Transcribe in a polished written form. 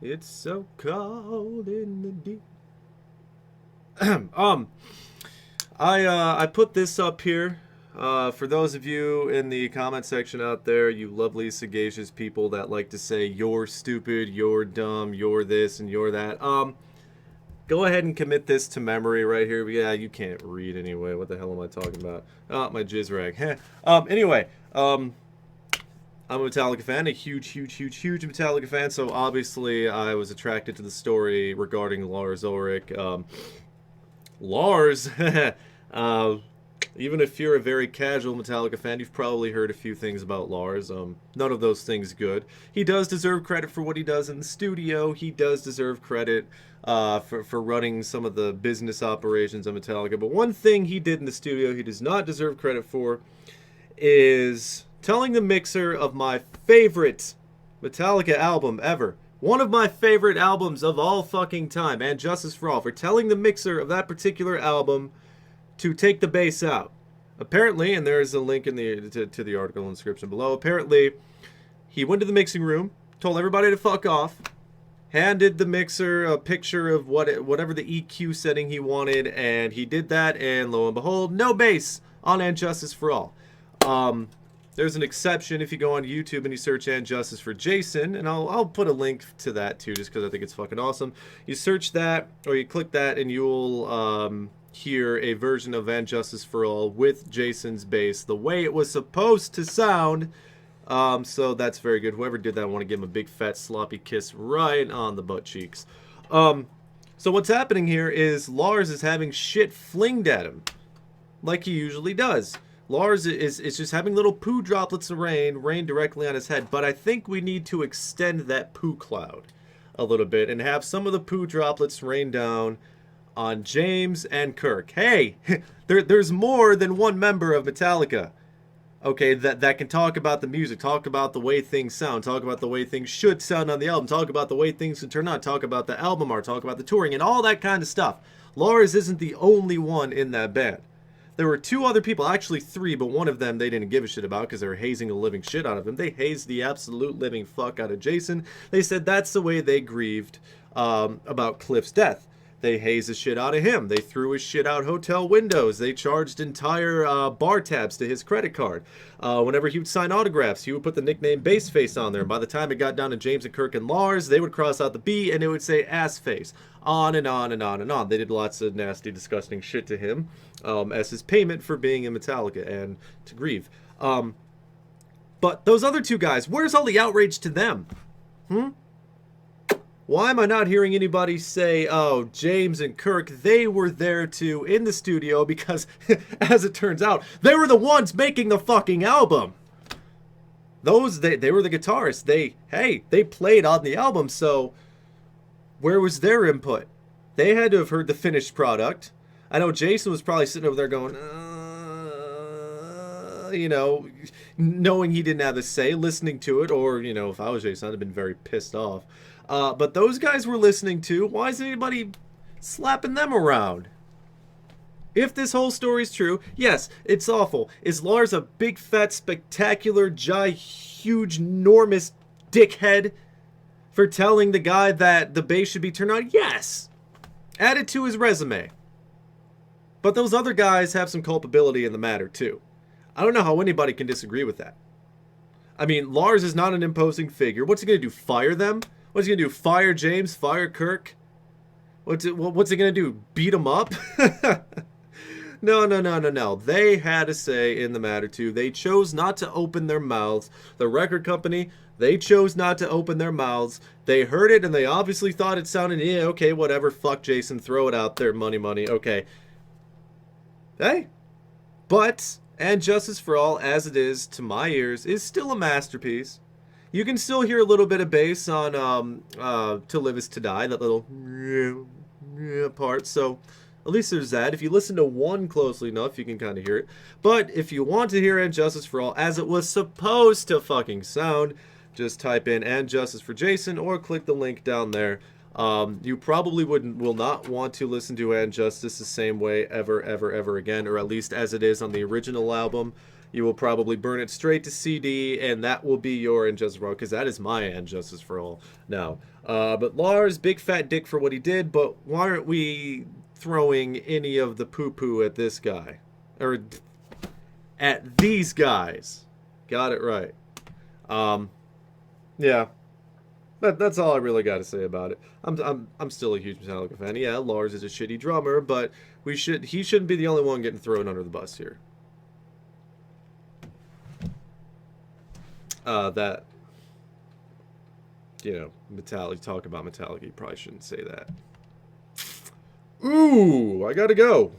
It's so cold in the deep. I put this up here. For those of you in the comment section out there, you lovely sagacious people that like to say you're stupid, you're dumb, you're this and you're that. Go ahead and commit this to memory right here. Yeah, you can't read anyway. What the hell am I talking about? Oh, my jizz rag. Anyway, I'm a Metallica fan, a huge Metallica fan. So obviously, I was attracted to the story regarding Lars Ulrich. Lars, even if you're a very casual Metallica fan, you've probably heard a few things about Lars. None of those things good. He does deserve credit for what he does in the studio. He does deserve credit for running some of the business operations of Metallica. But one thing he did in the studio he does not deserve credit for is telling the mixer of my favorite Metallica album ever. One of my favorite albums of all fucking time, and Justice for All, for telling the mixer of that particular album to take the bass out. Apparently, and there's a link in the to the article in the description below, apparently he went to the mixing room, told everybody to fuck off, handed the mixer a picture of whatever the EQ setting he wanted, and he did that, and lo and behold, no bass on And Justice for All. There's an exception if you go on YouTube and you search And Justice for Jason, and I'll put a link to that too, just because I think it's fucking awesome. You search that, or you click that, and you'll hear a version of And Justice for All with Jason's bass, the way it was supposed to sound. So that's very good. Whoever did that, I want to give him a big fat sloppy kiss right on the butt cheeks. So what's happening here is Lars is having shit flinged at him, like he usually does. Lars is just having little poo droplets of rain directly on his head, but I think we need to extend that poo cloud a little bit and have some of the poo droplets rain down on James and Kirk. Hey, there's more than one member of Metallica, okay, that can talk about the music, talk about the way things sound, talk about the way things should sound on the album, talk about the way things can turn out, talk about the album art, talk about the touring, and all that kind of stuff. Lars isn't the only one in that band. There were two other people, actually three, but one of them they didn't give a shit about because they were hazing the living shit out of him. They hazed the absolute living fuck out of Jason. They said that's the way they grieved about Cliff's death. They hazed the shit out of him. They threw his shit out hotel windows. They charged entire bar tabs to his credit card. Whenever he would sign autographs, he would put the nickname Baseface on there. And by the time it got down to James and Kirk and Lars, they would cross out the B and it would say Assface. On and on and on and on. They did lots of nasty, disgusting shit to him as his payment for being in Metallica and to grieve. But those other two guys, where's all the outrage to them? Why am I not hearing anybody say, oh, James and Kirk, they were there too in the studio because, as it turns out, they were the ones making the fucking album. They were the guitarists. They played on the album, so where was their input? They had to have heard the finished product. I know Jason was probably sitting over there going, you know, knowing he didn't have a say, listening to it, or, you know, if I was Jason, I'd have been very pissed off. But those guys were listening to. Why is anybody slapping them around? If this whole story's true, yes, it's awful. Is Lars a big, fat, spectacular, huge, enormous dickhead for telling the guy that the bass should be turned on? Yes! Add it to his resume. But those other guys have some culpability in the matter, too. I don't know how anybody can disagree with that. I mean, Lars is not an imposing figure. What's he going to do, fire them? What's he going to do, fire James, fire Kirk? What's he going to do, beat them up? No. They had a say in the matter, too. They chose not to open their mouths. The record company, they chose not to open their mouths. They heard it, and they obviously thought it sounded, yeah, okay, whatever, fuck Jason, throw it out there, money, okay. Hey, but And Justice for All, as it is to my ears, is still a masterpiece. You can still hear a little bit of bass on To Live Is To Die, that little part, so at least there's that. If you listen to one closely enough, you can kind of hear it. But if you want to hear And Justice for All as it was supposed to fucking sound, just type in And Justice for Jason or click the link down there. You probably will not want to listen to And Justice the same way ever again, or at least as it is on the original album. You will probably burn it straight to CD, and that will be your Injustice for All, because that is my Injustice for All now. But Lars, big fat dick for what he did, but why aren't we throwing any of the poo-poo at this guy? Or at these guys. Got it right. Yeah. That's all I really got to say about it. I'm still a huge Metallica fan. Yeah, Lars is a shitty drummer, but he shouldn't be the only one getting thrown under the bus here. That, you know, Metallica, talk about Metallica, you probably shouldn't say that. Ooh, I gotta go.